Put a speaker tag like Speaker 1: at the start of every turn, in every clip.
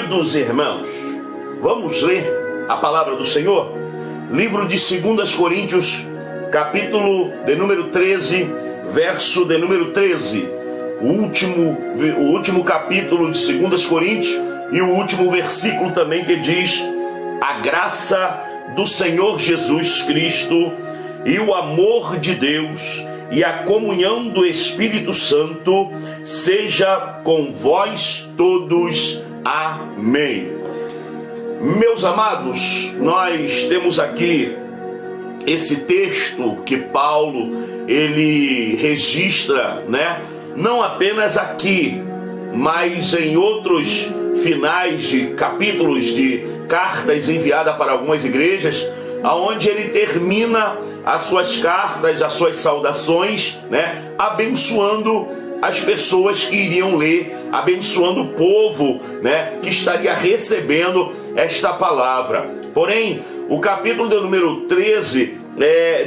Speaker 1: Queridos irmãos, vamos ler a palavra do Senhor? Livro de 2 Coríntios, capítulo de número 13, verso de número 13. O último capítulo de 2 Coríntios e o último versículo também, que diz: a graça do Senhor Jesus Cristo e o amor de Deus e a comunhão do Espírito Santo seja com vós todos. Amém. Meus amados, nós temos aqui esse texto que Paulo ele registra, não apenas aqui, mas em outros finais de capítulos de cartas enviadas para algumas igrejas, aonde ele termina as suas cartas, as suas saudações, abençoando as pessoas que iriam ler, abençoando o povo, que estaria recebendo esta palavra. Porém, o capítulo de número 13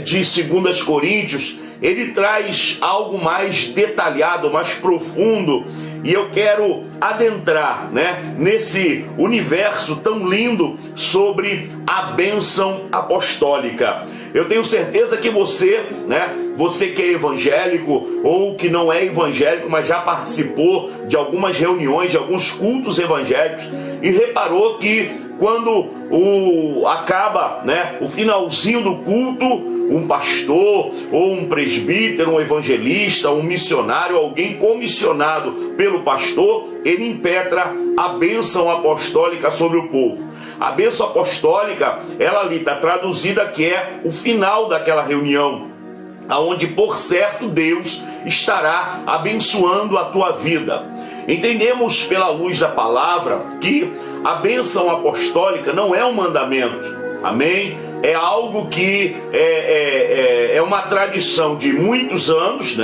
Speaker 1: de 2 Coríntios, ele traz algo mais detalhado, mais profundo, e eu quero adentrar, nesse universo tão lindo sobre a bênção apostólica. Eu tenho certeza que você que é evangélico ou que não é evangélico, mas já participou de algumas reuniões, de alguns cultos evangélicos, e reparou que quando acaba o finalzinho do culto, um pastor ou um presbítero, um evangelista, um missionário, alguém comissionado pelo pastor, ele impetra a bênção apostólica sobre o povo. A bênção apostólica, ela ali está traduzida que é o final daquela reunião, aonde por certo Deus estará abençoando a tua vida. Entendemos pela luz da palavra que a bênção apostólica não é um mandamento, amém? É algo que é uma tradição de muitos anos,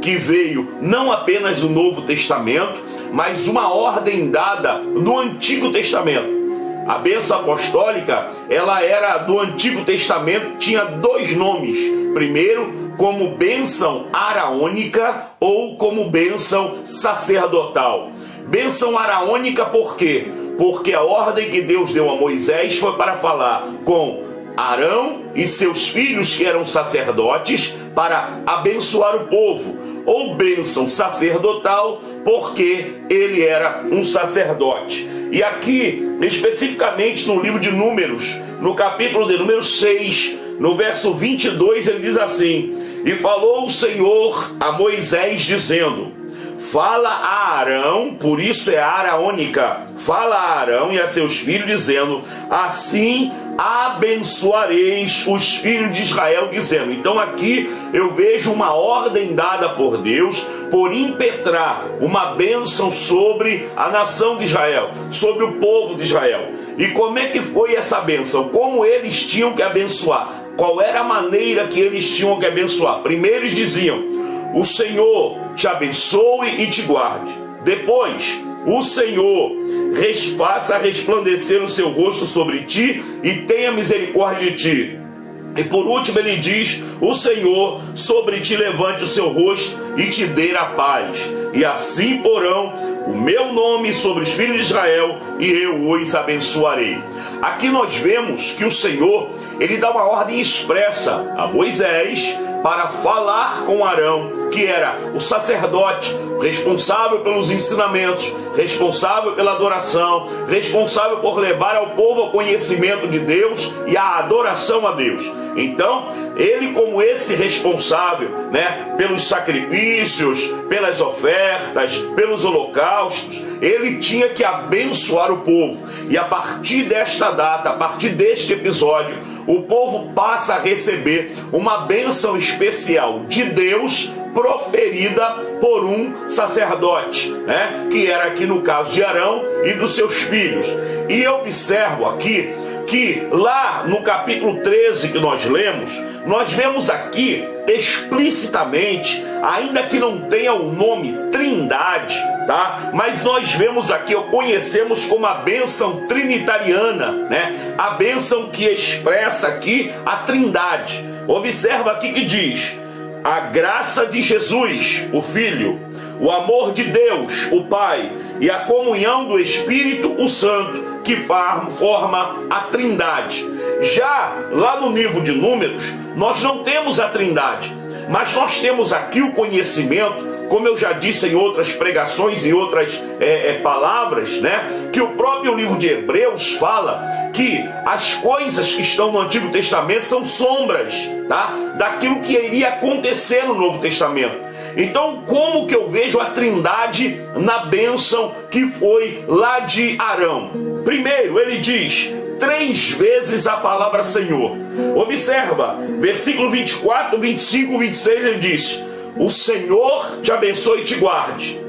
Speaker 1: que veio não apenas do Novo Testamento, mas uma ordem dada no Antigo Testamento. A bênção apostólica, ela era do Antigo Testamento, tinha dois nomes. Primeiro, como bênção araônica ou como bênção sacerdotal. Bênção araônica por quê? Porque a ordem que Deus deu a Moisés foi para falar com Arão e seus filhos, que eram sacerdotes, para abençoar o povo. Ou bênção sacerdotal, porque ele era um sacerdote. E aqui, especificamente no livro de Números, no capítulo de número 6, no verso 22, ele diz assim: e falou o Senhor a Moisés, dizendo: fala a Arão, por isso é araônica, fala a Arão e a seus filhos, dizendo: assim abençoareis os filhos de Israel, dizendo. Então aqui eu vejo uma ordem dada por Deus, por impetrar uma bênção sobre a nação de Israel, sobre o povo de Israel. E como é que foi essa bênção? Como eles tinham que abençoar? Qual era a maneira que eles tinham que abençoar? Primeiro eles diziam: o Senhor te abençoe e te guarde. Depois, o Senhor faça resplandecer o seu rosto sobre ti e tenha misericórdia de ti. E por último ele diz: o Senhor sobre ti levante o seu rosto e te dê a paz. E assim porão o meu nome sobre os filhos de Israel e eu os abençoarei. Aqui nós vemos que o Senhor, ele dá uma ordem expressa a Moisés para falar com Arão, que era o sacerdote, responsável pelos ensinamentos, responsável pela adoração, responsável por levar ao povo ao conhecimento de Deus e a adoração a Deus. Então, ele, como esse responsável, pelos sacrifícios, pelas ofertas, pelos holocaustos, ele tinha que abençoar o povo. E a partir desta data, a partir deste episódio, o povo passa a receber uma bênção especial de Deus, proferida por um sacerdote, que era aqui no caso de Arão e dos seus filhos. E eu observo aqui que lá no capítulo 13 que nós lemos, nós vemos aqui explicitamente, ainda que não tenha o nome Trindade, mas nós vemos aqui, ou conhecemos como a bênção trinitariana, a bênção que expressa aqui a Trindade. Observa aqui que diz: a graça de Jesus, o Filho, o amor de Deus, o Pai, e a comunhão do Espírito, o Santo, que forma a Trindade. Já lá no livro de Números, nós não temos a Trindade, mas nós temos aqui o conhecimento, como eu já disse em outras pregações e outras palavras, né, que o próprio livro de Hebreus fala que as coisas que estão no Antigo Testamento são sombras, tá, daquilo que iria acontecer no Novo Testamento. Então, como que eu vejo a Trindade na bênção que foi lá de Arão? Primeiro, ele diz 3 vezes a palavra Senhor. Observa, versículo 24, 25, 26, ele diz: o Senhor te abençoe e te guarde.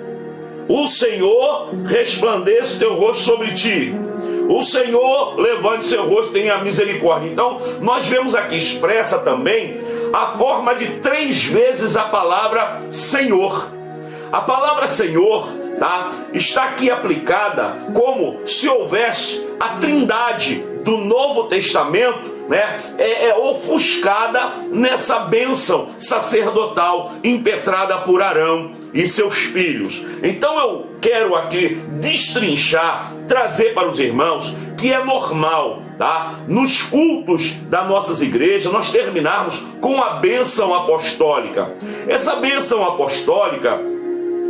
Speaker 1: O Senhor resplandeça o teu rosto sobre ti. O Senhor levante seu rosto e tenha misericórdia. Então, nós vemos aqui expressa também a forma de 3 vezes a palavra Senhor. A palavra Senhor, tá, está aqui aplicada como se houvesse a Trindade do Novo Testamento, né, ofuscada nessa bênção sacerdotal impetrada por Arão e seus filhos. Então eu quero aqui destrinchar, trazer para os irmãos que é normal, tá, nos cultos das nossas igrejas nós terminarmos com a bênção apostólica. Essa bênção apostólica,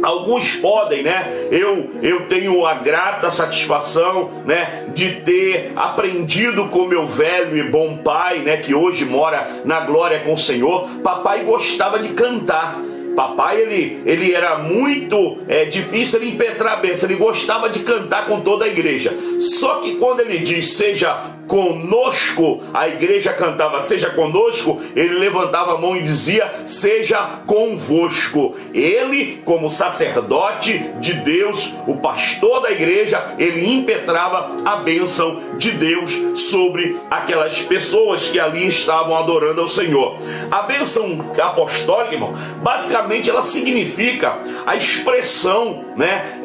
Speaker 1: alguns podem, né? Eu tenho a grata satisfação, né, de ter aprendido com meu velho e bom pai, né, que hoje mora na glória com o Senhor. Papai gostava de cantar. Papai, ele era muito difícil ele impetrar a bênção. Ele gostava de cantar com toda a igreja. Só que quando ele diz seja conosco, a igreja cantava seja conosco, ele levantava a mão e dizia seja convosco. Ele, como sacerdote de Deus, o pastor da igreja, ele impetrava a bênção de Deus sobre aquelas pessoas que ali estavam adorando ao Senhor. A bênção apostólica, irmão, basicamente ela significa a expressão, né,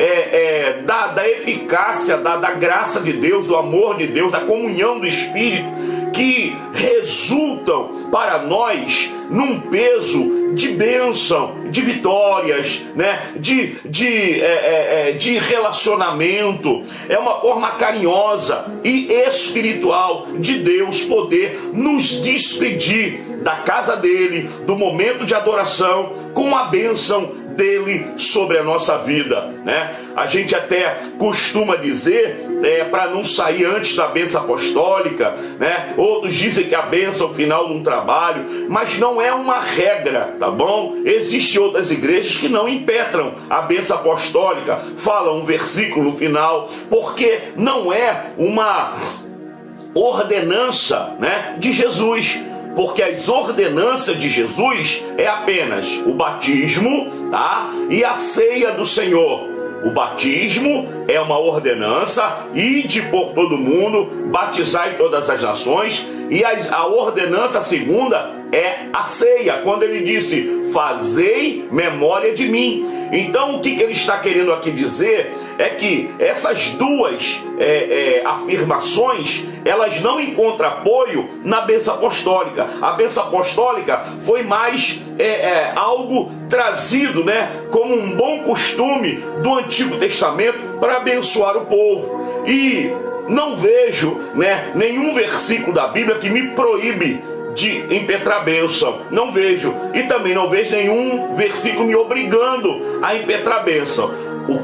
Speaker 1: da eficácia, da graça de Deus, do amor de Deus, da comunhão do Espírito, que resultam para nós num peso de bênção, de vitórias, né, de relacionamento. É uma forma carinhosa e espiritual de Deus poder nos despedir da casa dele, do momento de adoração, com a bênção dele sobre a nossa vida, né? A gente até costuma dizer para não sair antes da bênção apostólica, né? Outros dizem que a bênção é o final de um trabalho, mas não é uma regra, tá bom? Existem outras igrejas que não impetram a bênção apostólica, falam um versículo no final, porque não é uma ordenança, né, de Jesus. Porque as ordenanças de Jesus é apenas o batismo, tá, e a ceia do Senhor. O batismo é uma ordenança, ide por todo mundo, batizai todas as nações, e a ordenança segunda é a ceia, quando ele disse, fazei memória de mim. Então o que ele está querendo aqui dizer é que essas duas afirmações, elas não encontram apoio na bênção apostólica. A bênção apostólica foi mais algo trazido, né, como um bom costume do Antigo Testamento para abençoar o povo. E não vejo, né, nenhum versículo da Bíblia que me proíbe de impetrar bênção. Não vejo. E também não vejo nenhum versículo me obrigando a impetrar bênção.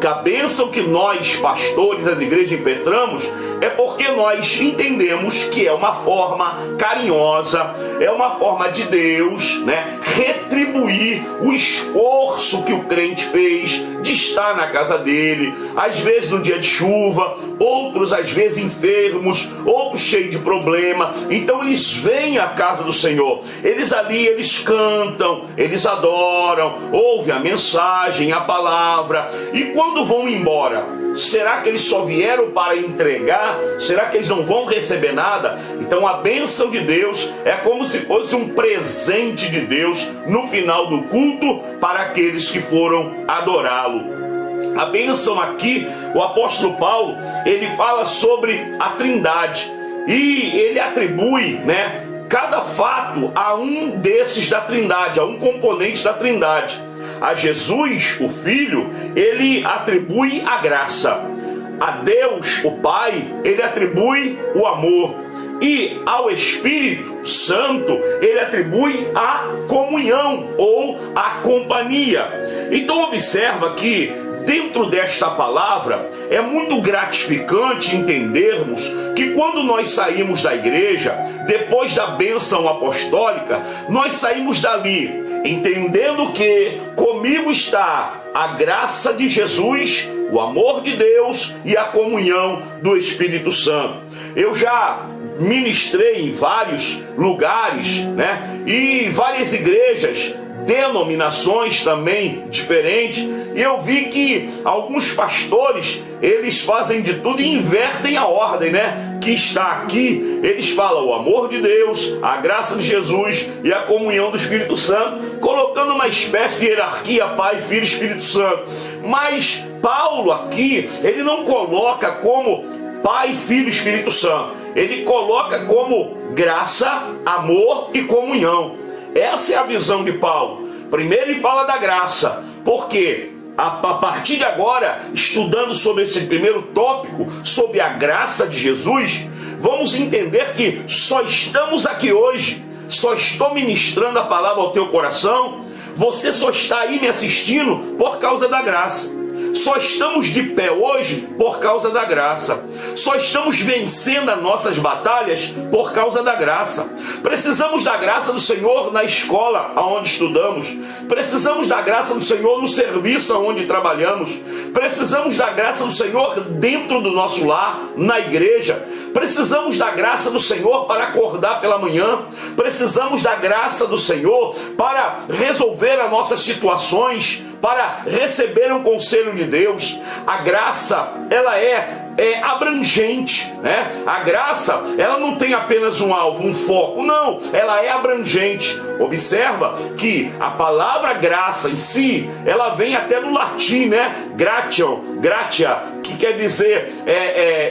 Speaker 1: A bênção que nós, pastores das igrejas, impetramos é porque nós entendemos que é uma forma carinhosa, é uma forma de Deus, né, retribuir o esforço que o crente fez de estar na casa dele, às vezes no dia de chuva, outros às vezes enfermos, outros cheios de problema. Então eles vêm à casa do Senhor, eles cantam, eles adoram, ouvem a mensagem, a palavra, e quando vão embora, será que eles só vieram para entregar? Será que eles não vão receber nada? Então a bênção de Deus é como se fosse um presente de Deus no final do culto para aqueles que foram adorá-lo. A bênção aqui, o apóstolo Paulo, ele fala sobre a Trindade e ele atribui, né, cada fato a um desses da Trindade, a um componente da Trindade. A Jesus, o Filho, ele atribui a graça. A Deus, o Pai, ele atribui o amor. E ao Espírito Santo, ele atribui a comunhão ou a companhia. Então observa que dentro desta palavra é muito gratificante entendermos que quando nós saímos da igreja, depois da bênção apostólica, nós saímos dali entendendo que comigo está a graça de Jesus, o amor de Deus e a comunhão do Espírito Santo. Eu já ministrei em vários lugares, né? E várias igrejas, denominações também diferentes, e eu vi que alguns pastores, eles fazem de tudo e invertem a ordem, né? Que está aqui, eles falam o amor de Deus, a graça de Jesus e a comunhão do Espírito Santo, colocando uma espécie de hierarquia, Pai, Filho e Espírito Santo. Mas Paulo aqui, ele não coloca como Pai, Filho e Espírito Santo, ele coloca como graça, amor e comunhão. Essa é a visão de Paulo. Primeiro ele fala da graça, porque a partir de agora, estudando sobre esse primeiro tópico, sobre a graça de Jesus, vamos entender que só estamos aqui hoje, só estou ministrando a palavra ao teu coração, você só está aí me assistindo por causa da graça. Só estamos de pé hoje por causa da graça. Só estamos vencendo as nossas batalhas por causa da graça. Precisamos da graça do Senhor na escola onde estudamos. Precisamos da graça do Senhor no serviço onde trabalhamos. Precisamos da graça do Senhor dentro do nosso lar, na igreja. Precisamos da graça do Senhor para acordar pela manhã. Precisamos da graça do Senhor para resolver as nossas situações, para receber um conselho de Deus. A graça, ela é abrangente, né? A graça, ela não tem apenas um alvo, um foco, não, ela é abrangente. Observa que a palavra graça em si, ela vem até do latim, né? Gratia, que quer dizer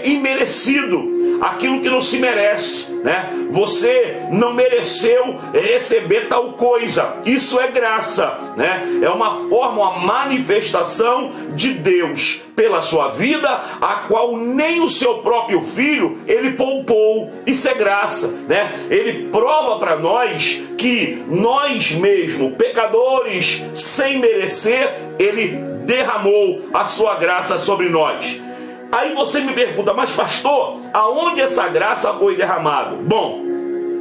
Speaker 1: imerecido, aquilo que não se merece, né? Você não mereceu receber tal coisa, isso é graça, né? É uma forma, uma manifestação de Deus pela sua vida, a qual nem o seu próprio Filho ele poupou. Isso é graça, né? Ele prova para nós que nós mesmos, pecadores, sem merecer, ele derramou a sua graça sobre nós. Aí você me pergunta, mas pastor, aonde essa graça foi derramada? Bom,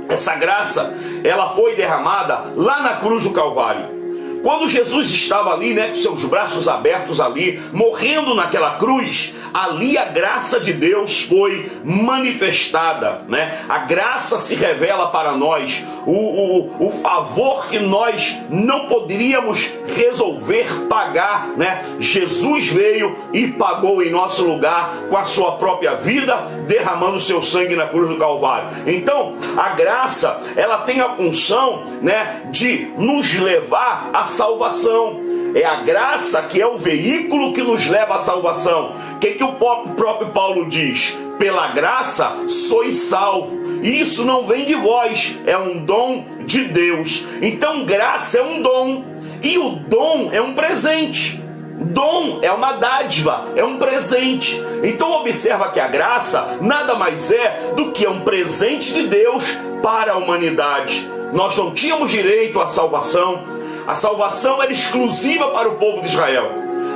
Speaker 1: essa graça, ela foi derramada lá na cruz do Calvário. Quando Jesus estava ali, né, com seus braços abertos ali, morrendo naquela cruz, ali a graça de Deus foi manifestada, né? A graça se revela para nós, o favor que nós não poderíamos resolver pagar, né? Jesus veio e pagou em nosso lugar com a sua própria vida, derramando seu sangue na cruz do Calvário. Então, a graça, ela tem a função, né, de nos levar à salvação. É a graça que é o veículo que nos leva à salvação. O que o próprio Paulo diz? Pela graça sois salvo. E isso não vem de vós, é um dom de Deus. Então graça é um dom, e o dom é um presente. Dom é uma dádiva, é um presente. Então observa que a graça nada mais é do que um presente de Deus para a humanidade. Nós não tínhamos direito à salvação. A salvação era exclusiva para o povo de Israel.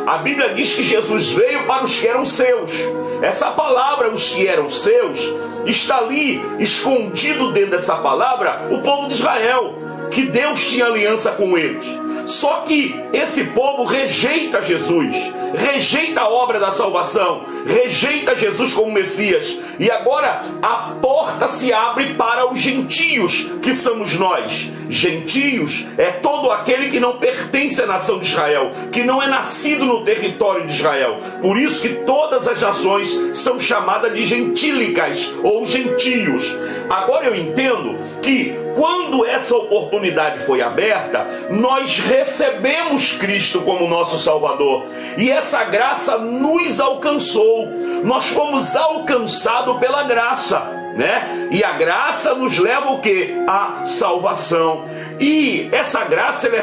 Speaker 1: A Bíblia diz que Jesus veio para os que eram seus. Essa palavra, os que eram seus, está ali escondido dentro dessa palavra o povo de Israel, que Deus tinha aliança com eles. Só que esse povo rejeita Jesus, rejeita a obra da salvação, rejeita Jesus como Messias. E agora a porta se abre para os gentios, que somos nós. Gentios é todo aquele que não pertence à nação de Israel, que não é nascido no território de Israel. Por isso que todas as nações são chamadas de gentílicas ou gentios. Agora eu entendo que quando essa oportunidade foi aberta, nós recebemos Cristo como nosso Salvador. E essa graça nos alcançou. Nós fomos alcançados pela graça. né? E a graça nos leva o quê? À salvação. E essa graça ela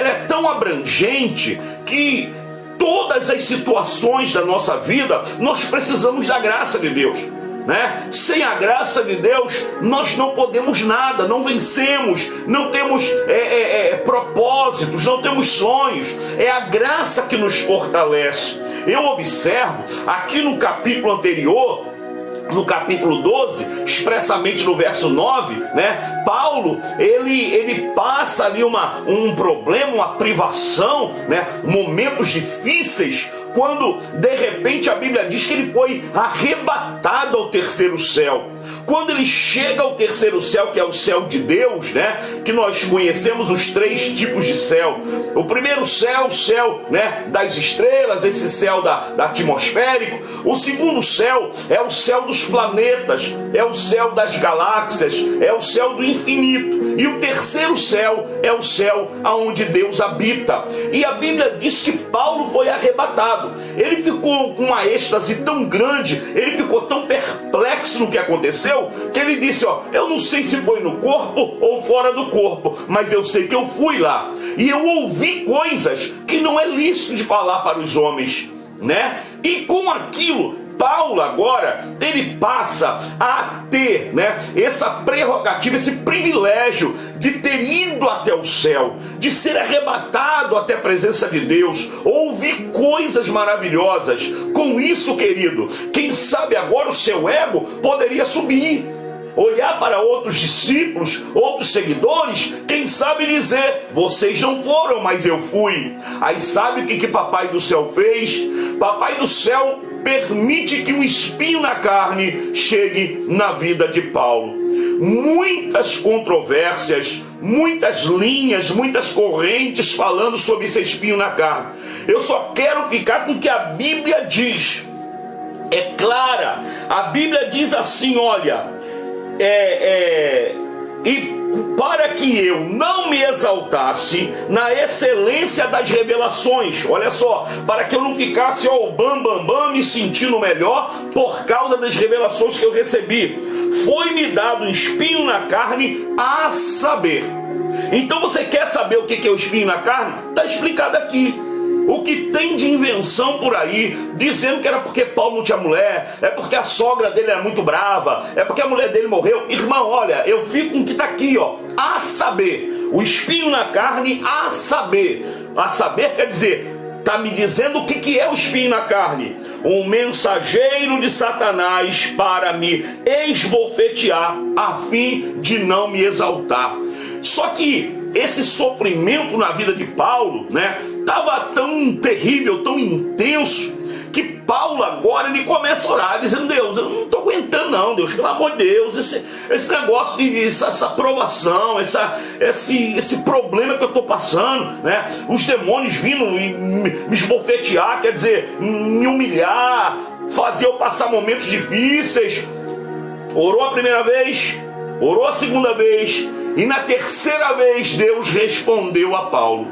Speaker 1: é tão abrangente que todas as situações da nossa vida nós precisamos da graça de Deus, né? Sem a graça de Deus nós não podemos nada, não vencemos, não temos propósitos, não temos sonhos. É a graça que nos fortalece. Eu observo aqui no capítulo anterior, no capítulo 12, expressamente no verso 9, né? Paulo, ele passa ali um problema, uma privação, né? Momentos difíceis, quando de repente a Bíblia diz que ele foi arrebatado ao terceiro céu. Quando ele chega ao terceiro céu, que é o céu de Deus, né? Que nós conhecemos os 3 tipos de céu. O primeiro céu, o céu, né? Das estrelas, esse céu da atmosférico. O segundo céu é o céu dos planetas, é o céu das galáxias, é o céu do infinito. E o terceiro céu é o céu aonde Deus habita. E a Bíblia diz que Paulo foi arrebatado. Ele ficou com uma êxtase tão grande, ele ficou tão perplexo no que aconteceu, que ele disse, eu não sei se foi no corpo ou fora do corpo, mas eu sei que eu fui lá. E eu ouvi coisas que não é lícito de falar para os homens, né? E com aquilo, Paulo agora, ele passa a ter, né, essa prerrogativa, esse privilégio de ter ido até o céu, de ser arrebatado até a presença de Deus, ouvir coisas maravilhosas. Com isso, querido, quem sabe agora o seu ego poderia subir, olhar para outros discípulos, outros seguidores, quem sabe dizer, vocês não foram, mas eu fui. Aí sabe o que Papai do Céu fez? Papai do Céu permite que um espinho na carne chegue na vida de Paulo. Muitas controvérsias, muitas linhas, muitas correntes falando sobre esse espinho na carne. Eu só quero ficar com o que a Bíblia diz. É clara, a Bíblia diz assim, olha, e para que eu não me exaltasse na excelência das revelações, olha só, para que eu não ficasse me sentindo melhor por causa das revelações que eu recebi, foi-me dado um espinho na carne, a saber. Então você quer saber o que é o espinho na carne? Está explicado aqui. O que tem de invenção por aí, dizendo que era porque Paulo não tinha mulher, é porque a sogra dele era muito brava, é porque a mulher dele morreu. Irmão, olha, eu fico com o que está aqui, a saber. O espinho na carne, a saber. A saber quer dizer, está me dizendo o que é o espinho na carne. Um mensageiro de Satanás para me esbofetear, a fim de não me exaltar. Só que esse sofrimento na vida de Paulo, né, estava tão terrível, tão intenso, que Paulo agora ele começa a orar, dizendo, Deus, eu não estou aguentando não, Deus, pelo amor de Deus, esse negócio, essa provação, esse problema que eu estou passando, né, os demônios vindo me esbofetear, quer dizer, me humilhar, fazer eu passar momentos difíceis. Orou a primeira vez, orou a segunda vez, e na terceira vez Deus respondeu a Paulo.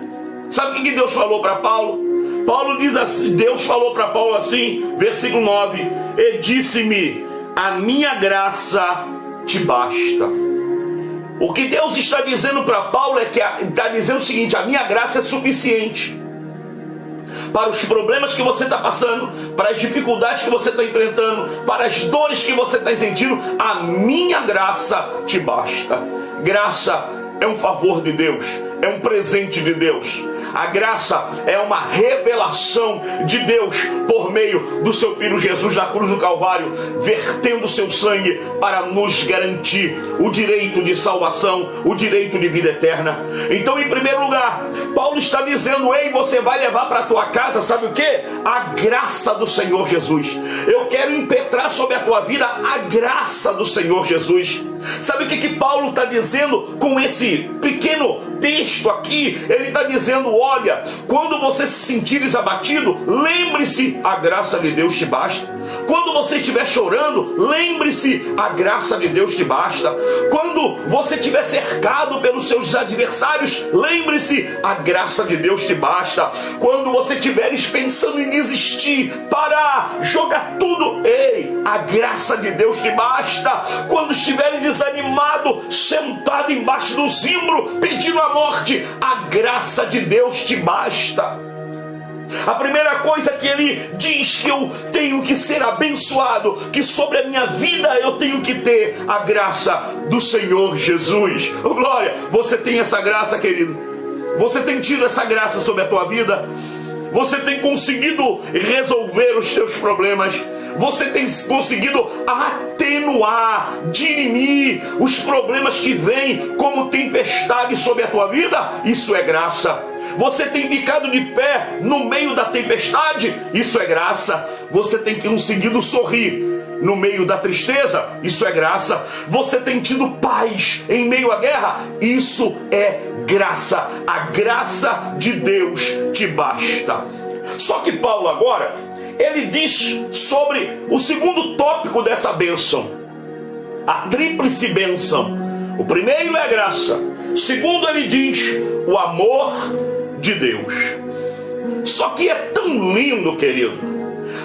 Speaker 1: Sabe o que Deus falou para Paulo? Paulo diz assim, Deus falou para Paulo assim, versículo 9, e disse-me, a minha graça te basta. O que Deus está dizendo para Paulo é que está dizendo o seguinte, a minha graça é suficiente para os problemas que você está passando, para as dificuldades que você está enfrentando, para as dores que você está sentindo, a minha graça te basta. Graça é um favor de Deus, é um presente de Deus. A graça é uma revelação de Deus por meio do seu Filho Jesus na cruz do Calvário, vertendo seu sangue para nos garantir o direito de salvação, o direito de vida eterna. Então, em primeiro lugar, Paulo está dizendo, ei, você vai levar para a tua casa, sabe o que? A graça do Senhor Jesus. Eu quero impetrar sobre a tua vida a graça do Senhor Jesus. Sabe o que Paulo está dizendo com esse pequeno texto aqui? Ele está dizendo, olha, quando você se sentir abatido, lembre-se, a graça de Deus te basta. Quando você estiver chorando, lembre-se, a graça de Deus te basta. Quando você estiver cercado pelos seus adversários, lembre-se, a graça de Deus te basta. Quando você estiver pensando em desistir, parar, jogar tudo, ei, a graça de Deus te basta. Quando estiver desanimado, sentado embaixo do zimbro, pedindo a morte, a graça de Deus te basta. A primeira coisa que ele diz que eu tenho que ser abençoado, que sobre a minha vida eu tenho que ter a graça do Senhor Jesus. Oh, glória, você tem essa graça, querido? Você tem tido essa graça sobre a tua vida? Você tem conseguido resolver os teus problemas? Você tem conseguido atenuar, dirimir os problemas que vêm como tempestade sobre a tua vida? Isso é graça. Você tem ficado de pé no meio da tempestade? Isso é graça. Você tem conseguido sorrir no meio da tristeza? Isso é graça. Você tem tido paz em meio à guerra? Isso é graça. A graça de Deus te basta. Só que Paulo agora, ele diz sobre o segundo tópico dessa bênção, a tríplice bênção. O primeiro é a graça. O segundo, ele diz o amor de Deus. Só que é tão lindo, querido.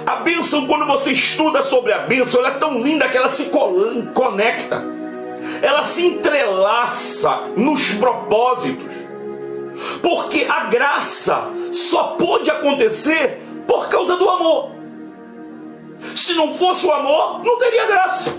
Speaker 1: A bênção, quando você estuda sobre a bênção, ela é tão linda que ela se conecta, ela se entrelaça nos propósitos, porque a graça só pode acontecer por causa do amor. Se não fosse o amor, não teria graça.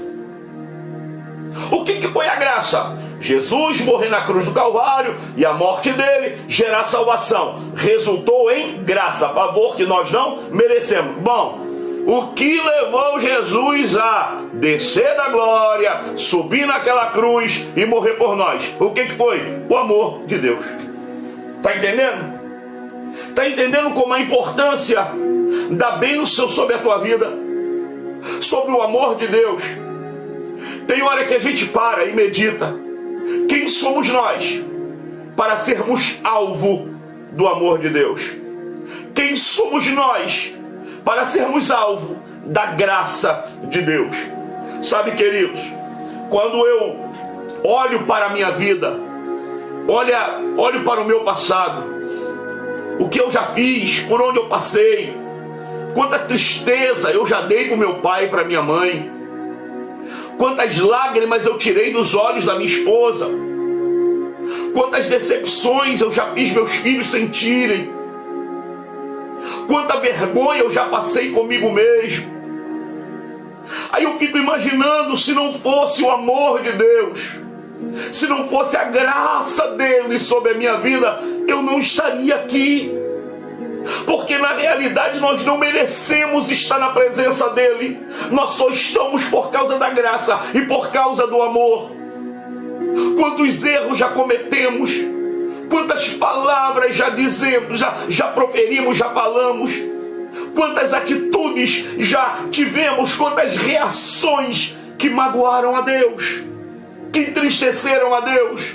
Speaker 1: O que foi a graça? Jesus morrer na cruz do Calvário e a morte dele gerar salvação. Resultou em graça, favor que nós não merecemos. Bom, o que levou Jesus a descer da glória, subir naquela cruz e morrer por nós? O que foi? O amor de Deus. Está entendendo? Está entendendo como a importância da bênção sobre a tua vida? Sobre o amor de Deus. Tem hora que a gente para e medita. Quem somos nós para sermos alvo do amor de Deus? Quem somos nós para sermos alvo da graça de Deus? Sabe, queridos, quando eu olho para a minha vida, olho para o meu passado, o que eu já fiz, por onde eu passei, quanta tristeza eu já dei para o meu pai e para minha mãe, quantas lágrimas eu tirei dos olhos da minha esposa, quantas decepções eu já fiz meus filhos sentirem, quanta vergonha eu já passei comigo mesmo. Aí eu fico imaginando, se não fosse o amor de Deus, se não fosse a graça dele sobre a minha vida, eu não estaria aqui. Porque na realidade nós não merecemos estar na presença dele. Nós só estamos por causa da graça e por causa do amor. Quantos erros já cometemos, quantas palavras já dizemos, já proferimos, já falamos, quantas atitudes já tivemos, quantas reações que magoaram a Deus, que entristeceram a Deus.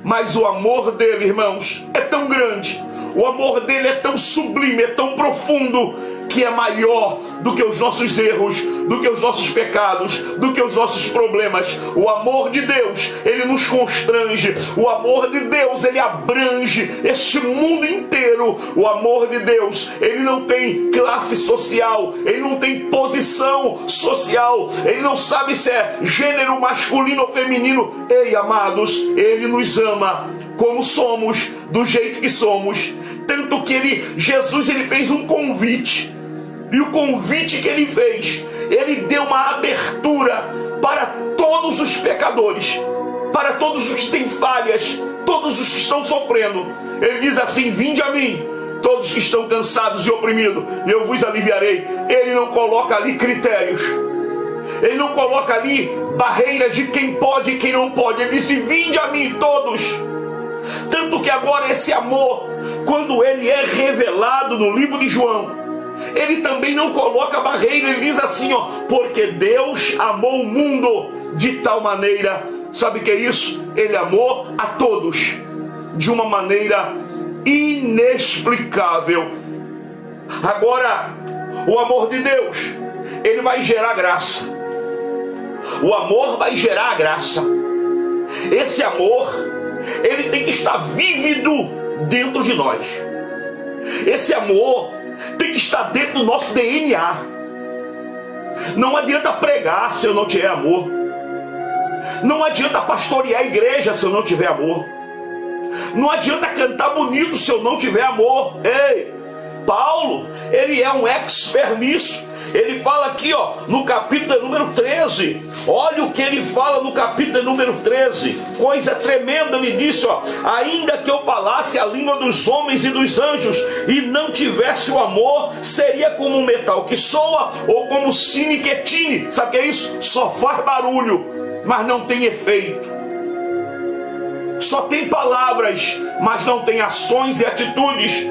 Speaker 1: Mas o amor dele, irmãos, é tão grande, o amor dele é tão sublime, é tão profundo, que é maior do que os nossos erros, do que os nossos pecados, do que os nossos problemas. O amor de Deus, ele nos constrange. O amor de Deus, ele abrange este mundo inteiro. O amor de Deus, ele não tem classe social, ele não tem posição social, ele não sabe se é gênero masculino ou feminino. Ei, amados, ele nos ama como somos, do jeito que somos. Tanto que Jesus fez um convite. E o convite que ele fez, ele deu uma abertura para todos os pecadores, para todos os que têm falhas, todos os que estão sofrendo. Ele diz assim: vinde a mim, todos que estão cansados e oprimidos, e eu vos aliviarei. Ele não coloca ali critérios, ele não coloca ali barreiras de quem pode e quem não pode. Ele disse: vinde a mim todos. Tanto que agora esse amor, quando ele é revelado no livro de João, ele também não coloca barreira. Ele diz assim, porque Deus amou o mundo de tal maneira. Sabe o que é isso? Ele amou a todos de uma maneira inexplicável. Agora, o amor de Deus, ele vai gerar graça. O amor vai gerar a graça. Esse amor, ele tem que estar vívido dentro de nós. Esse amor tem que estar dentro do nosso DNA. Não adianta pregar se eu não tiver amor. Não adianta pastorear a igreja se eu não tiver amor. Não adianta cantar bonito se eu não tiver amor. Ei, Paulo, ele é um expert nisso. Ele fala aqui, no capítulo número 13. Olha o que ele fala no capítulo número 13. Coisa tremenda, ele disse, ainda que eu falasse a língua dos homens e dos anjos e não tivesse o amor, seria como um metal que soa ou como sine que tine. Sabe o que é isso? Só faz barulho, mas não tem efeito. Só tem palavras, mas não tem ações e atitudes.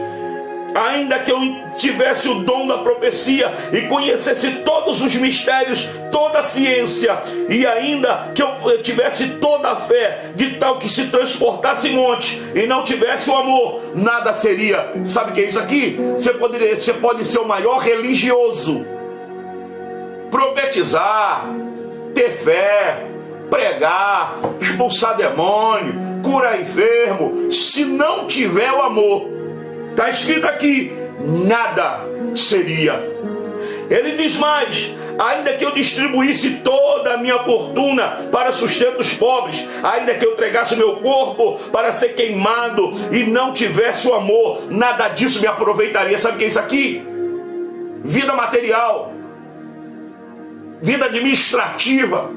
Speaker 1: Ainda que eu tivesse o dom da profecia e conhecesse todos os mistérios, toda a ciência, e ainda que eu tivesse toda a fé, de tal que se transportasse monte e não tivesse o amor, nada seria. Sabe o que é isso aqui? Você pode ser o maior religioso, profetizar, ter fé, pregar, expulsar demônio, curar enfermo. Se não tiver o amor, está escrito aqui, nada seria. Ele diz mais: ainda que eu distribuísse toda a minha fortuna para sustento dos pobres, ainda que eu entregasse o meu corpo para ser queimado e não tivesse o amor, nada disso me aproveitaria. Sabe o que é isso aqui? Vida material, vida administrativa.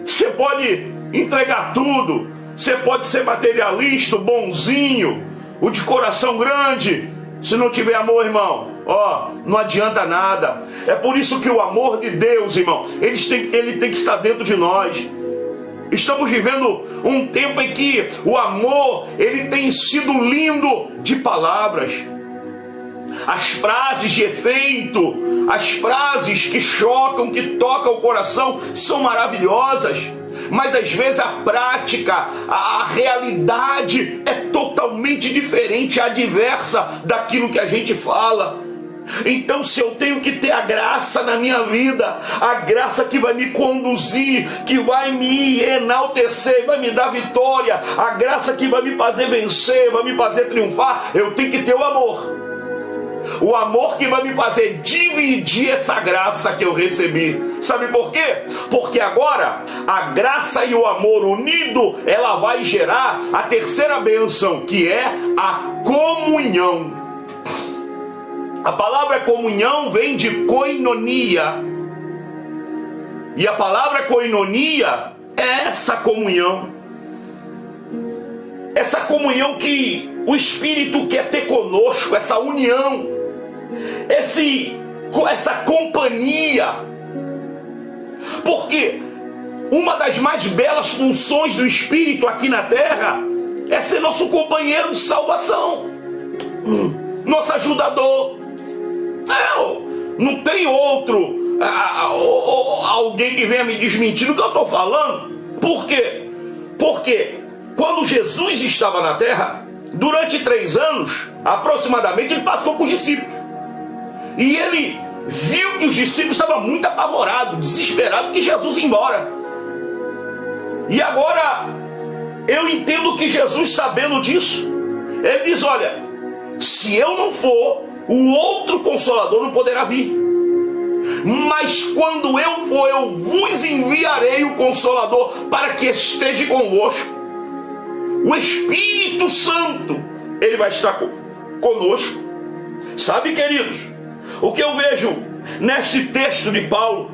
Speaker 1: Você pode entregar tudo, você pode ser materialista, bonzinho, o de coração grande. Se não tiver amor, irmão, não adianta nada. É por isso que o amor de Deus, irmão, ele tem que estar dentro de nós. Estamos vivendo um tempo em que o amor, ele tem sido lindo de palavras. As frases de efeito, as frases que chocam, que tocam o coração, são maravilhosas. Mas às vezes a prática, a realidade é totalmente diferente, adversa daquilo que a gente fala. Então, se eu tenho que ter a graça na minha vida, a graça que vai me conduzir, que vai me enaltecer, vai me dar vitória, a graça que vai me fazer vencer, vai me fazer triunfar, eu tenho que ter o amor. O amor que vai me fazer dividir essa graça que eu recebi. Sabe por quê? Porque agora a graça e o amor unido, ela vai gerar a terceira bênção, que é a comunhão. A palavra comunhão vem de koinonia. E a palavra koinonia é essa comunhão. Essa comunhão que o Espírito quer ter conosco, essa união, essa companhia. Porque uma das mais belas funções do Espírito aqui na terra é ser nosso companheiro de salvação, nosso ajudador. Não tem outro, alguém que venha me desmentir do que eu estou falando. Por quê? Porque quando Jesus estava na terra, durante 3 anos, aproximadamente, ele passou com os discípulos. E ele viu que os discípulos estavam muito apavorados, desesperados que Jesus ia embora. E agora, eu entendo que Jesus, sabendo disso, ele diz: olha, se eu não for, o outro Consolador não poderá vir. Mas quando eu for, eu vos enviarei o Consolador para que esteja convosco. O Espírito Santo, ele vai estar conosco. Sabe, queridos, o que eu vejo neste texto de Paulo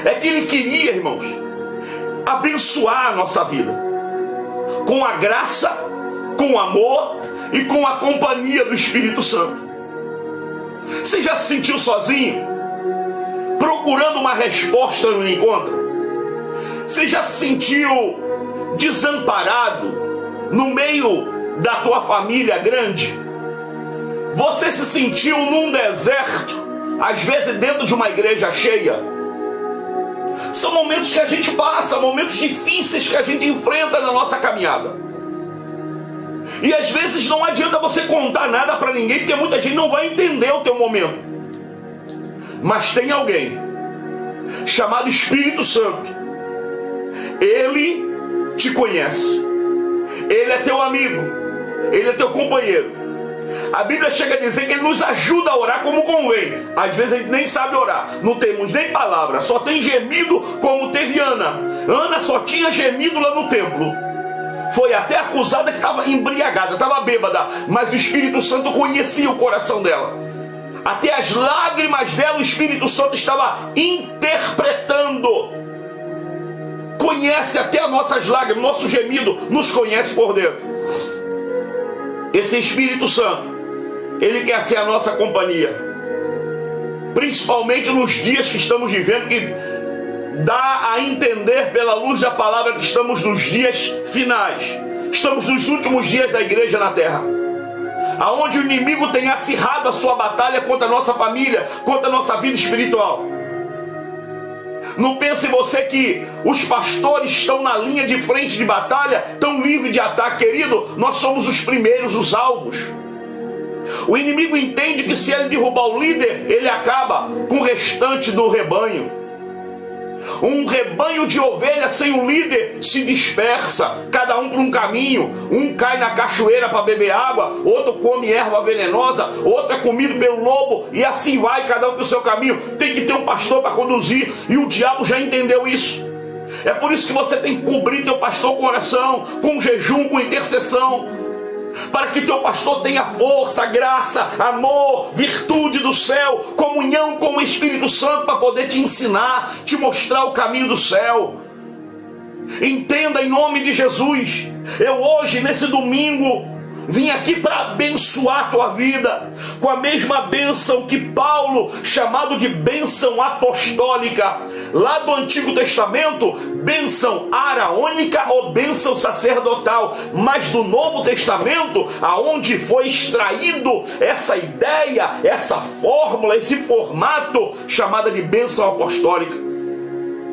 Speaker 1: é que ele queria, irmãos, abençoar a nossa vida com a graça, com o amor e com a companhia do Espírito Santo. Você já se sentiu sozinho, procurando uma resposta no encontro? Você já se sentiu desamparado no meio da tua família grande? Você se sentiu num deserto, às vezes dentro de uma igreja cheia? São momentos que a gente passa, momentos difíceis que a gente enfrenta na nossa caminhada. E às vezes não adianta você contar nada para ninguém, porque muita gente não vai entender o teu momento. Mas tem alguém chamado Espírito Santo. Ele te conhece. Ele é teu amigo. Ele é teu companheiro. A Bíblia chega a dizer que ele nos ajuda a orar como convém. Às vezes a gente nem sabe orar. Não temos nem palavra. Só tem gemido como teve Ana. Ana só tinha gemido lá no templo. Foi até acusada que estava embriagada, estava bêbada. Mas o Espírito Santo conhecia o coração dela. Até as lágrimas dela o Espírito Santo estava interpretando. Conhece até as nossas lágrimas, nosso gemido, nos conhece por dentro. Esse Espírito Santo, ele quer ser a nossa companhia. Principalmente nos dias que estamos vivendo, que dá a entender pela luz da palavra que estamos nos dias finais. Estamos nos últimos dias da igreja na terra. Aonde o inimigo tem acirrado a sua batalha contra a nossa família, contra a nossa vida espiritual. Não pense você que os pastores estão na linha de frente de batalha, tão livre de ataque, querido. Nós somos os primeiros, os alvos. O inimigo entende que se ele derrubar o líder, ele acaba com o restante do rebanho. Um rebanho de ovelhas sem o líder se dispersa, cada um por um caminho. Um cai na cachoeira para beber água, outro come erva venenosa, outro é comido pelo lobo, e assim vai, cada um pelo seu caminho. Tem que ter um pastor para conduzir, e o diabo já entendeu isso. É por isso que você tem que cobrir teu pastor com oração, com jejum, com intercessão, para que teu pastor tenha força, graça, amor, virtude do céu, comunhão com o Espírito Santo, para poder te ensinar, te mostrar o caminho do céu. Entenda em nome de Jesus. Eu hoje, nesse domingo, vim aqui para abençoar a tua vida com a mesma bênção que Paulo, chamado de bênção apostólica, lá do Antigo Testamento, bênção araônica ou bênção sacerdotal, mas do Novo Testamento, aonde foi extraído essa ideia, essa fórmula, esse formato chamada de bênção apostólica.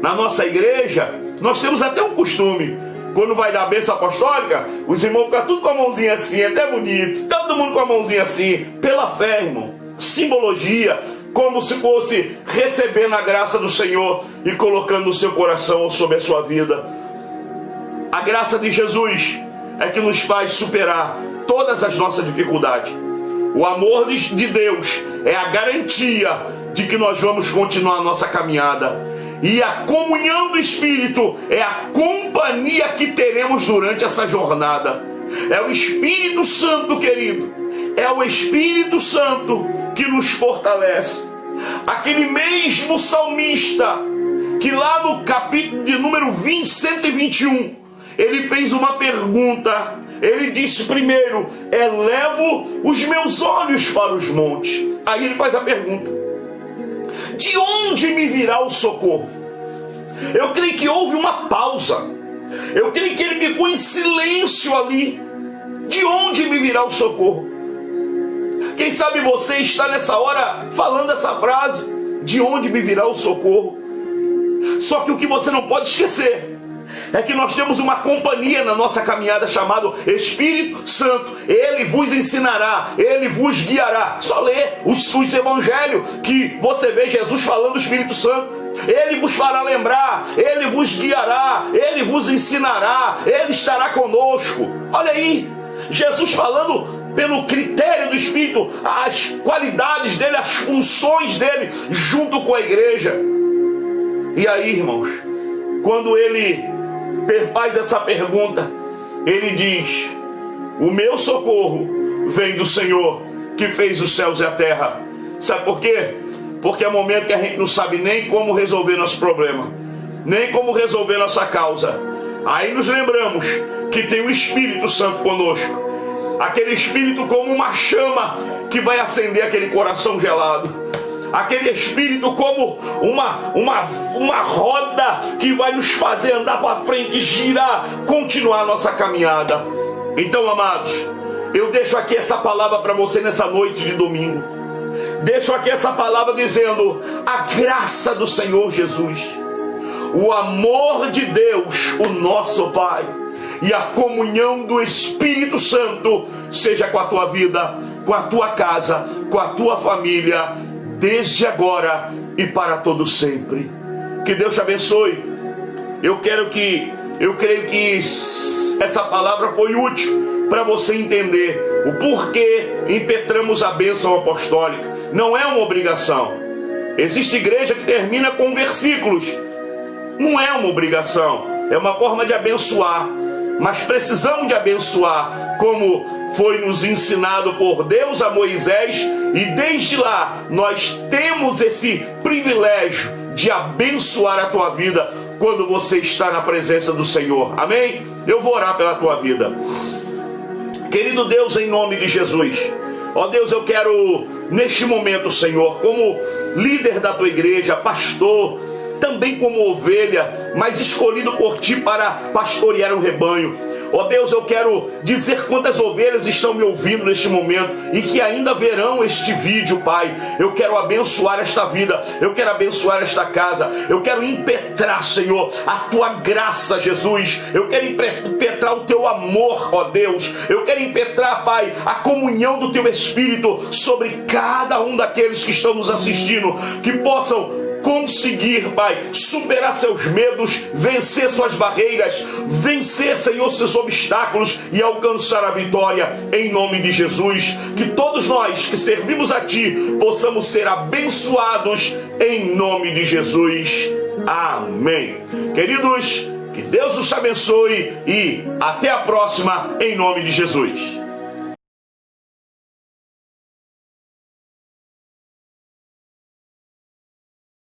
Speaker 1: Na nossa igreja, nós temos até um costume. Quando vai dar a bênção apostólica, os irmãos ficam tudo com a mãozinha assim, é até bonito. Todo mundo com a mãozinha assim, pela fé, irmão. Simbologia, como se fosse recebendo a graça do Senhor e colocando o seu coração sobre a sua vida. A graça de Jesus é que nos faz superar todas as nossas dificuldades. O amor de Deus é a garantia de que nós vamos continuar a nossa caminhada. E a comunhão do Espírito é a companhia que teremos durante essa jornada. É o Espírito Santo, querido. É o Espírito Santo que nos fortalece. Aquele mesmo salmista que lá no capítulo de número 121, ele fez uma pergunta. Ele disse primeiro: elevo os meus olhos para os montes. Aí ele faz a pergunta: de onde me virá o socorro? Eu creio que houve uma pausa. Eu creio que ele ficou em silêncio ali. De onde me virá o socorro? Quem sabe você está nessa hora falando essa frase: de onde me virá o socorro? Só que o que você não pode esquecer é que nós temos uma companhia na nossa caminhada chamado Espírito Santo. Ele vos ensinará, ele vos guiará. Só lê os evangelhos que você vê Jesus falando do Espírito Santo. Ele vos fará lembrar, ele vos guiará, ele vos ensinará, ele estará conosco. Olha aí, Jesus falando pelo critério do Espírito, as qualidades dele, as funções dele, junto com a igreja. E aí, irmãos, quando ele faz essa pergunta, ele diz: o meu socorro vem do Senhor que fez os céus e a terra. Sabe por quê? Porque é momento que a gente não sabe nem como resolver nosso problema, nem como resolver nossa causa. Aí nos lembramos que tem o Espírito Santo conosco. Aquele Espírito como uma chama que vai acender aquele coração gelado. Aquele Espírito como uma roda que vai nos fazer andar para frente, girar, continuar a nossa caminhada. Então, amados, eu deixo aqui essa palavra para você nessa noite de domingo. Deixo aqui essa palavra dizendo: a graça do Senhor Jesus, o amor de Deus, o nosso Pai, e a comunhão do Espírito Santo seja com a tua vida, com a tua casa, com a tua família, desde agora e para todo sempre. Que Deus te abençoe. Eu creio que essa palavra foi útil para você entender o porquê impetramos a bênção apostólica. Não é uma obrigação. Existe igreja que termina com versículos. Não é uma obrigação, é uma forma de abençoar. Mas precisamos de abençoar, como foi nos ensinado por Deus a Moisés, e desde lá nós temos esse privilégio de abençoar a tua vida quando você está na presença do Senhor. Amém? Eu vou orar pela tua vida. Querido Deus, em nome de Jesus, ó Deus, eu quero neste momento, Senhor, como líder da tua igreja, pastor, também como ovelha, mas escolhido por ti para pastorear um rebanho. Ó Deus, eu quero dizer quantas ovelhas estão me ouvindo neste momento e que ainda verão este vídeo, Pai. Eu quero abençoar esta vida, eu quero abençoar esta casa, eu quero impetrar, Senhor, a tua graça, Jesus. Eu quero impetrar o teu amor, ó Deus. Eu quero impetrar, Pai, a comunhão do teu Espírito sobre cada um daqueles que estão nos assistindo, que possam conseguir, Pai, superar seus medos, vencer suas barreiras, vencer, Senhor, seus obstáculos e alcançar a vitória em nome de Jesus. Que todos nós que servimos a Ti possamos ser abençoados em nome de Jesus. Amém. Queridos, que Deus os abençoe e até a próxima em nome de Jesus.